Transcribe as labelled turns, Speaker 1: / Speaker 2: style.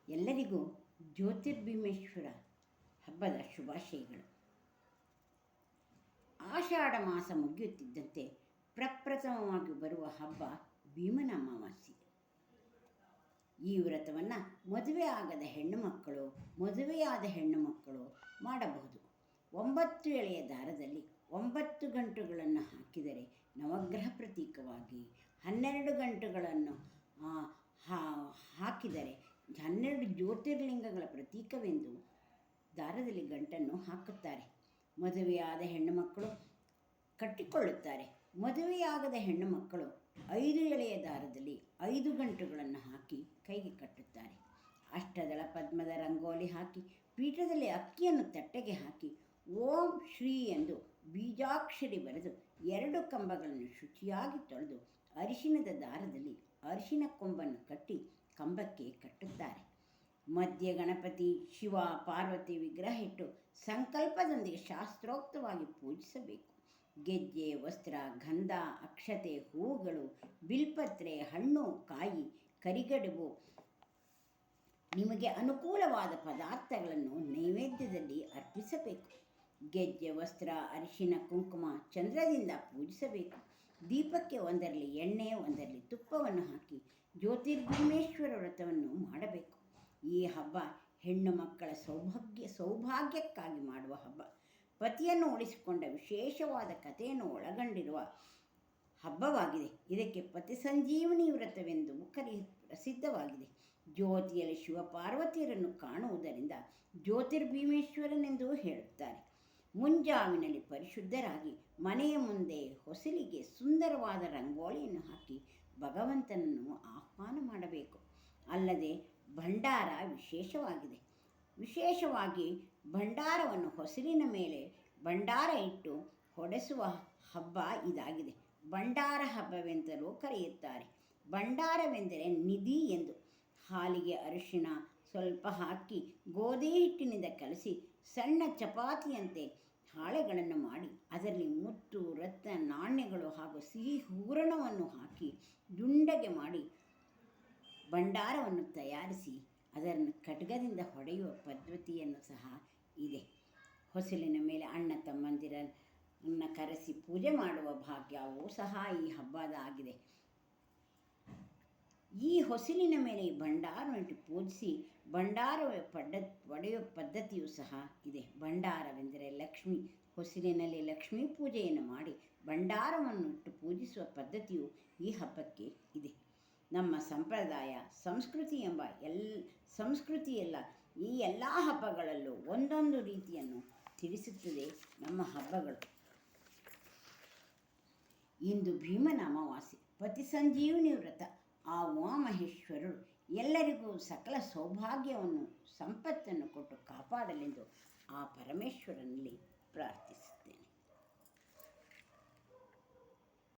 Speaker 1: ಎಲ್ಲರಿಗೂ ಜ್ಯೋತಿರ್ಭೀಮೇಶ್ವರ ಹಬ್ಬದ ಶುಭಾಶಯಗಳು. ಆಷಾಢ ಮಾಸ ಮುಗಿಯುತ್ತಿದ್ದಂತೆ ಪ್ರಪ್ರಥಮವಾಗಿ ಬರುವ ಹಬ್ಬ ಭೀಮನ ಅಮಾವಾಸ್ಯೆ. ಈ ವ್ರತವನ್ನು ಮದುವೆಯಾದ ಹೆಣ್ಣು ಮಕ್ಕಳು ಮಾಡಬಹುದು. 9 ಎಳೆಯ ದಾರದಲ್ಲಿ 9 ಗಂಟುಗಳನ್ನು ಹಾಕಿದರೆ ನವಗ್ರಹ ಪ್ರತೀಕವಾಗಿ, 12 ಗಂಟುಗಳನ್ನು ಹಾಕಿದರೆ 12 ಜ್ಯೋತಿರ್ಲಿಂಗಗಳ ಪ್ರತೀಕವೆಂದು ದಾರದಲ್ಲಿ ಗಂಟನ್ನು ಹಾಕುತ್ತಾರೆ. ಮದುವೆಯಾದ ಹೆಣ್ಣು ಮಕ್ಕಳು ಕಟ್ಟಿಕೊಳ್ಳುತ್ತಾರೆ. ಮದುವೆಯಾಗದ ಹೆಣ್ಣು ಮಕ್ಕಳು 5 ಎಳೆಯ ದಾರದಲ್ಲಿ 5 ಗಂಟುಗಳನ್ನು ಹಾಕಿ ಕೈಗೆ ಕಟ್ಟುತ್ತಾರೆ. ಅಷ್ಟದಳ ಪದ್ಮದ ರಂಗೋಲಿ ಹಾಕಿ ಪೀಠದಲ್ಲಿ ಅಕ್ಕಿಯನ್ನು ತಟ್ಟೆಗೆ ಹಾಕಿ ಓಂ ಶ್ರೀ ಎಂದು ಬೀಜಾಕ್ಷರಿ ಬರೆದು 2 ಕಂಬಗಳನ್ನು ಶುಚಿಯಾಗಿ ತೊಳೆದು ಅರಿಶಿಣದ ದಾರದಲ್ಲಿ ಅರಿಶಿಣ ಕೊಂಬನ್ನು ಕಟ್ಟಿ ಕಂಬಕ್ಕೆ ಕಟ್ಟುತ್ತಾರೆ. ಮಧ್ಯ ಗಣಪತಿ, ಶಿವ, ಪಾರ್ವತಿ ವಿಗ್ರಹ ಇಟ್ಟು ಸಂಕಲ್ಪದೊಂದಿಗೆ ಶಾಸ್ತ್ರೋಕ್ತವಾಗಿ ಪೂಜಿಸಬೇಕು. ಗೆಜ್ಜೆ, ವಸ್ತ್ರ, ಗಂಧ, ಅಕ್ಷತೆ, ಹೂವುಗಳು, ಬಿಲ್ಪತ್ರೆ, ಹಣ್ಣು, ಕಾಯಿ, ಕರಿಗಡುಬು, ನಿಮಗೆ ಅನುಕೂಲವಾದ ಪದಾರ್ಥಗಳನ್ನು ನೈವೇದ್ಯದಲ್ಲಿ ಅರ್ಪಿಸಬೇಕು. ಗೆಜ್ಜೆ, ವಸ್ತ್ರ, ಅರಿಶಿಣ, ಕುಂಕುಮ, ಚಂದ್ರದಿಂದ ಪೂಜಿಸಬೇಕು. ದೀಪಕ್ಕೆ ಒಂದರಲ್ಲಿ ಎಣ್ಣೆ, ಒಂದರಲ್ಲಿ ತುಪ್ಪವನ್ನು ಹಾಕಿ ಜ್ಯೋತಿರ್ಭೀಮೇಶ್ವರ ವ್ರತವನ್ನು ಮಾಡಬೇಕು. ಈ ಹಬ್ಬ ಹೆಣ್ಣು ಮಕ್ಕಳ ಸೌಭಾಗ್ಯಕ್ಕಾಗಿ ಮಾಡುವ ಹಬ್ಬ. ಪತಿಯನ್ನು ಉಳಿಸಿಕೊಂಡ ವಿಶೇಷವಾದ ಕಥೆಯನ್ನು ಒಳಗೊಂಡಿರುವ ಹಬ್ಬವಾಗಿದೆ. ಇದಕ್ಕೆ ಪತಿ ಸಂಜೀವನಿ ವ್ರತವೆಂದು ಪ್ರಸಿದ್ಧವಾಗಿದೆ. ಜ್ಯೋತಿಯಲ್ಲಿ ಶಿವಪಾರ್ವತಿಯರನ್ನು ಕಾಣುವುದರಿಂದ ಜ್ಯೋತಿರ್ಭೀಮೇಶ್ವರನೆಂದು ಹೇಳುತ್ತಾರೆ. ಮುಂಜಾವಿನಲ್ಲಿ ಪರಿಶುದ್ಧರಾಗಿ ಮನೆಯ ಮುಂದೆ ಹೊಸಲಿಗೆ ಸುಂದರವಾದ ರಂಗೋಲಿಯನ್ನು ಹಾಕಿ ಭಗವಂತನನ್ನು ಆಹ್ವಾನ ಮಾಡಬೇಕು. ಅಲ್ಲದೆ ಭಂಡಾರ ವಿಶೇಷವಾಗಿ ಭಂಡಾರವನ್ನು ಹೊಸಲಿನ ಮೇಲೆ ಭಂಡಾರ ಇಟ್ಟು ಹೊಡೆಸುವ ಹಬ್ಬ ಇದಾಗಿದೆ. ಭಂಡಾರ ಹಬ್ಬವೆಂತಲೂ ಕರೆಯುತ್ತಾರೆ. ಭಂಡಾರವೆಂದರೆ ನಿಧಿ ಎಂದು. ಹಾಲಿಗೆ ಅರಿಶಿಣ ಸ್ವಲ್ಪ ಹಾಕಿ ಗೋಧಿ ಹಿಟ್ಟಿನಿಂದ ಕಲಸಿ ಸಣ್ಣ ಚಪಾತಿಯಂತೆ ಹಾಳೆಗಳನ್ನು ಮಾಡಿ ಅದರಲ್ಲಿ ಮುತ್ತು, ರತ್ನ, ನಾಣ್ಯಗಳು ಹಾಗೂ ಸಿಹಿ ಹೂರಣವನ್ನು ಹಾಕಿ ದುಂಡಗೆ ಮಾಡಿ ಭಂಡಾರವನ್ನು ತಯಾರಿಸಿ ಅದನ್ನು ಖಡ್ಗದಿಂದ ಹೊಡೆಯುವ ಪದ್ಧತಿಯನ್ನು ಸಹ ಇದೆ. ಹೊಸಲಿನ ಮೇಲೆ ಅಣ್ಣ ತಮ್ಮಂದಿರನ್ನು ಕರೆಸಿ ಪೂಜೆ ಮಾಡುವ ಭಾಗ್ಯವೂ ಸಹ ಈ ಹಬ್ಬದಾಗಿದೆ. ಈ ಹೊಸಲಿನ ಮೇಲೆ ಈ ಭಂಡಾರವನ್ನು ಪೂಜಿಸಿ ಭಂಡಾರ ಒಡೆಯುವ ಪದ್ಧತಿಯೂ ಸಹ ಇದೆ. ಭಂಡಾರವೆಂದರೆ ಲಕ್ಷ್ಮಿ. ಹೊಸಲಿನಲ್ಲಿ ಲಕ್ಷ್ಮೀ ಪೂಜೆಯನ್ನು ಮಾಡಿ ಭಂಡಾರವನ್ನು ಇಟ್ಟು ಪೂಜಿಸುವ ಪದ್ಧತಿಯು ಈ ಹಬ್ಬಕ್ಕೆ ಇದೆ. ನಮ್ಮ ಸಂಪ್ರದಾಯ ಸಂಸ್ಕೃತಿಯೆಲ್ಲ ಈ ಎಲ್ಲ ಹಬ್ಬಗಳಲ್ಲೂ ಒಂದೊಂದು ರೀತಿಯನ್ನು ತಿಳಿಸುತ್ತದೆ. ನಮ್ಮ ಹಬ್ಬಗಳು ಇಂದು ಭೀಮನ ಅಮಾವಾಸ್ಯೆ, ಪತಿ ಸಂಜೀವನಿ ವ್ರತ. ಆ ಉಮಾಮಹೇಶ್ವರರು ಎಲ್ಲರಿಗೂ ಸಕಲ ಸೌಭಾಗ್ಯವನ್ನು, ಸಂಪತ್ತನ್ನು ಕೊಟ್ಟು ಕಾಪಾಡಲೆಂದು ಆ ಪರಮೇಶ್ವರನಲ್ಲಿ ಪ್ರಾರ್ಥಿಸುತ್ತೇನೆ.